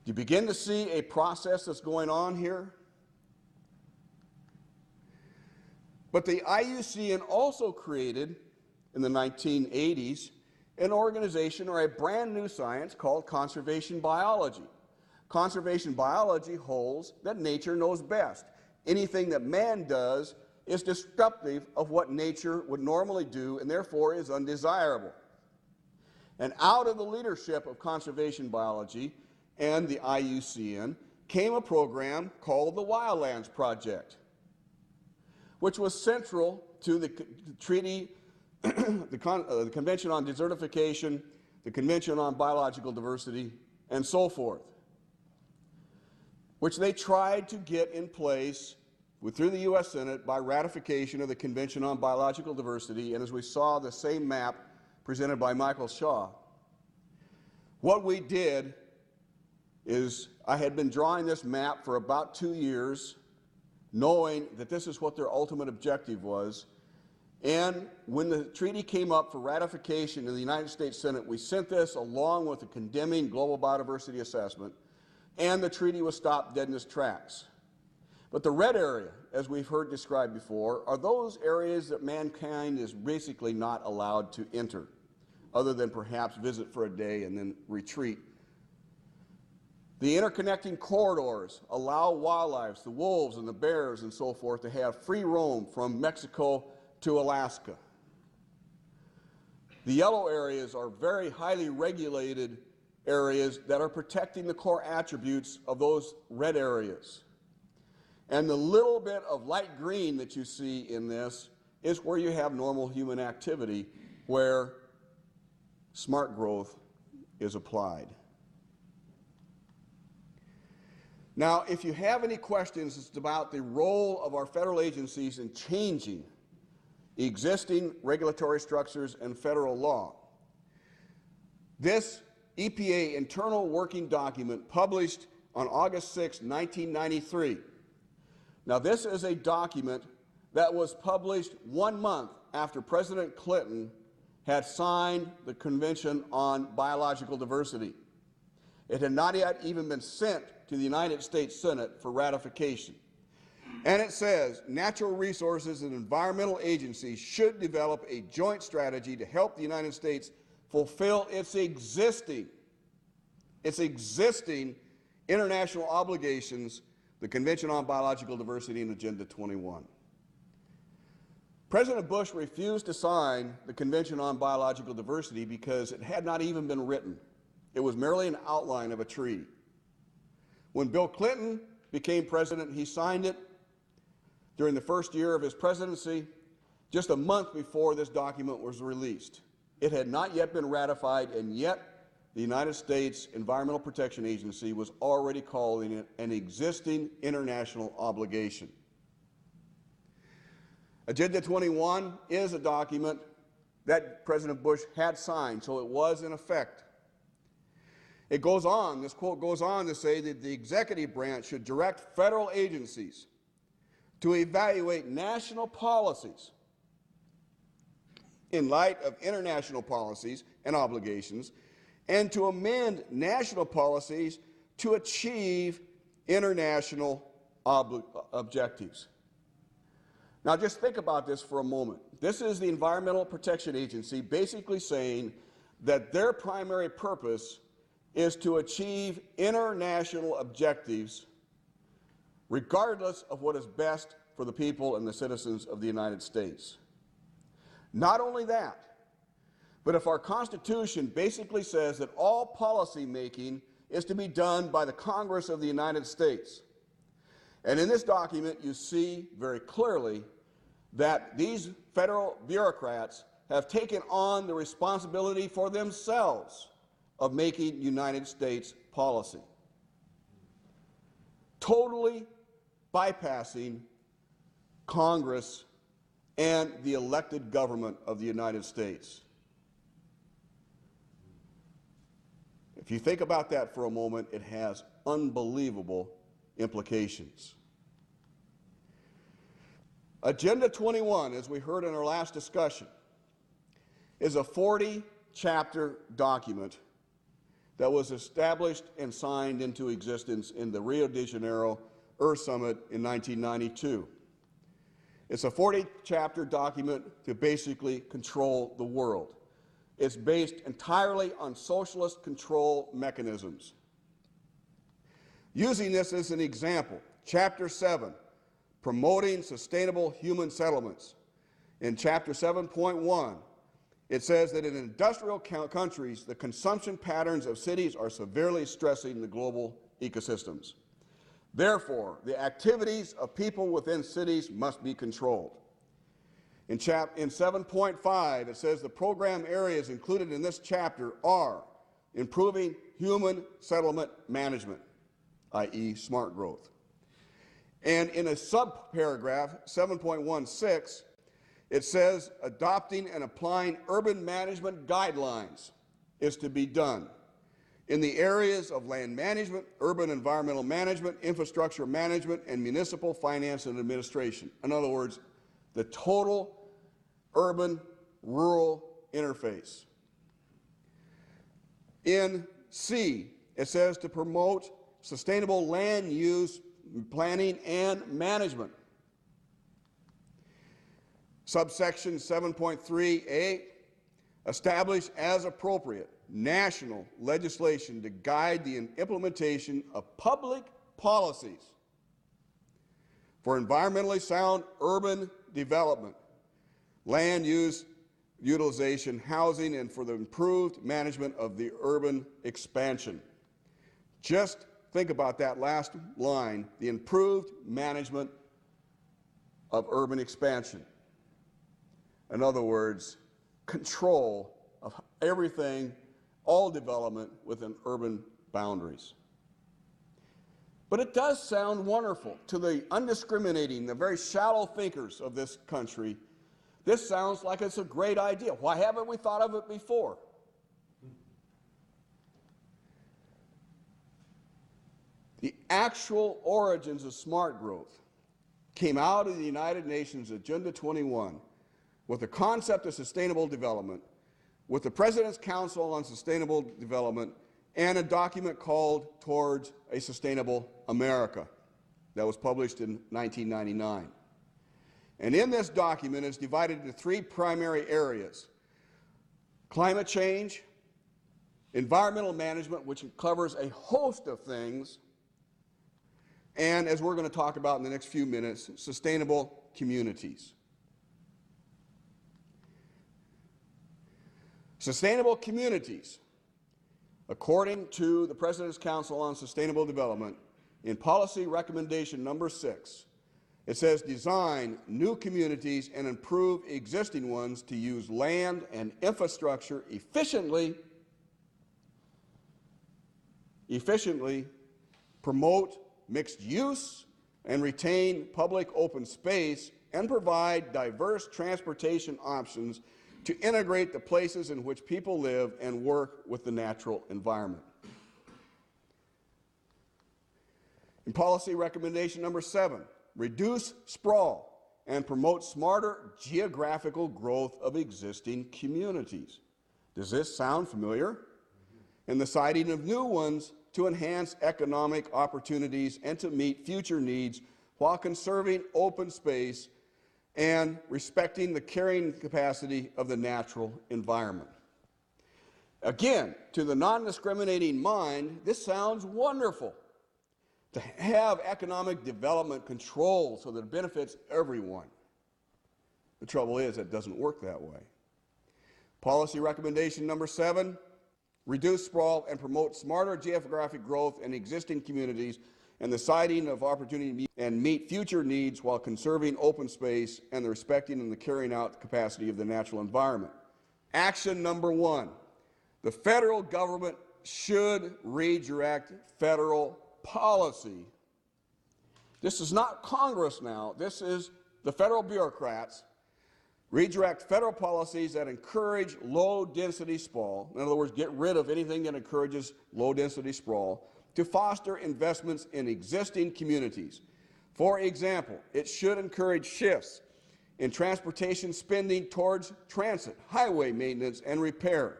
Do you begin to see a process that's going on here? But the IUCN also created, in the 1980s, an organization or a brand new science called conservation biology. Conservation biology holds that nature knows best. Anything that man does is disruptive of what nature would normally do and therefore is undesirable. And out of the leadership of conservation biology and the IUCN came a program called the Wildlands Project, which was central to the treaty, the Convention on Desertification, the Convention on Biological Diversity, and so forth, which they tried to get in place through the U.S. Senate by ratification of the Convention on Biological Diversity, and as we saw the same map presented by Michael Shaw. What we did is, I had been drawing this map for about 2 years, knowing that this is what their ultimate objective was, and when the treaty came up for ratification in the United States Senate, we sent this along with a condemning global biodiversity assessment, and the treaty was stopped dead in its tracks. But the red area, as we've heard described before, are those areas that mankind is basically not allowed to enter, other than perhaps visit for a day and then retreat. The interconnecting corridors allow wildlife, the wolves and the bears and so forth, to have free roam from Mexico to Alaska. The yellow areas are very highly regulated areas that are protecting the core attributes of those red areas. And the little bit of light green that you see in this is where you have normal human activity, where smart growth is applied. Now, if you have any questions about the role of our federal agencies in changing existing regulatory structures and federal law, this EPA internal working document published on August 6, 1993. Now, this is a document that was published 1 month after President Clinton had signed the Convention on Biological Diversity. It had not yet even been sent to the United States Senate for ratification. And it says, natural resources and environmental agencies should develop a joint strategy to help the United States fulfill its existing international obligations, the Convention on Biological Diversity and Agenda 21. President Bush refused to sign the Convention on Biological Diversity because it had not even been written. It was merely an outline of a treaty. When Bill Clinton became president, he signed it during the first year of his presidency, just a month before this document was released. It had not yet been ratified, and yet the United States Environmental Protection Agency was already calling it an existing international obligation. Agenda 21 is a document that President Bush had signed, so it was in effect. It goes on, this quote goes on to say that the executive branch should direct federal agencies to evaluate national policies in light of international policies and obligations, and to amend national policies to achieve international objectives. Now just think about this for a moment. This is the Environmental Protection Agency basically saying that their primary purpose is to achieve international objectives regardless of what is best for the people and the citizens of the United States. Not only that, but if our Constitution basically says that all policy making is to be done by the Congress of the United States, and in this document you see very clearly that these federal bureaucrats have taken on the responsibility for themselves of making United States policy, totally bypassing Congress and the elected government of the United States. If you think about that for a moment, it has unbelievable implications. Agenda 21, as we heard in our last discussion, is a 40-chapter document that was established and signed into existence in the Rio de Janeiro Earth Summit in 1992. It's a 40-chapter document to basically control the world. It's based entirely on socialist control mechanisms. Using this as an example, Chapter 7, Promoting Sustainable Human Settlements. In Chapter 7.1, it says that in industrial countries, the consumption patterns of cities are severely stressing the global ecosystems. Therefore, the activities of people within cities must be controlled. In 7.5, it says the program areas included in this chapter are improving human settlement management, i.e. smart growth. And in a subparagraph, 7.16, it says adopting and applying urban management guidelines is to be done in the areas of land management, urban environmental management, infrastructure management, and municipal finance and administration. In other words, the total urban-rural interface. In C, it says to promote sustainable land use planning and management. Subsection 7.3a, establish as appropriate national legislation to guide the implementation of public policies for environmentally sound urban development, land use utilization, housing, and for the improved management of the urban expansion. Just think about that last line, the improved management of urban expansion. In other words, control of everything, all development within urban boundaries. But it does sound wonderful to the undiscriminating, the very shallow thinkers of this country. This sounds like it's a great idea. Why haven't we thought of it before? The actual origins of smart growth came out of the United Nations Agenda 21 with the concept of sustainable development, with the President's Council on Sustainable Development, and a document called Towards a Sustainable America that was published in 1999. And in this document, it's divided into three primary areas: climate change, environmental management, which covers a host of things, and, as we're going to talk about in the next few minutes, sustainable communities. Sustainable communities, according to the President's Council on Sustainable Development, in policy recommendation number 6, it says design new communities and improve existing ones to use land and infrastructure efficiently, promote mixed use, and retain public open space, and provide diverse transportation options to integrate the places in which people live and work with the natural environment. In policy recommendation number 7, reduce sprawl and promote smarter geographical growth of existing communities. Does this sound familiar? And the siting of new ones to enhance economic opportunities and to meet future needs while conserving open space and respecting the carrying capacity of the natural environment. Again, to the non-discriminating mind, this sounds wonderful. To have economic development control so that it benefits everyone. The trouble is, it doesn't work that way. Policy recommendation number 7, reduce sprawl and promote smarter geographic growth in existing communities and the siting of opportunity and meet future needs while conserving open space and the respecting and the carrying out capacity of the natural environment. Action number 1, the federal government should redirect federal policy. This is not Congress now, this is the federal bureaucrats. Redirect federal policies that encourage low-density sprawl, in other words, get rid of anything that encourages low-density sprawl, to foster investments in existing communities. For example, it should encourage shifts in transportation spending towards transit, highway maintenance, and repair,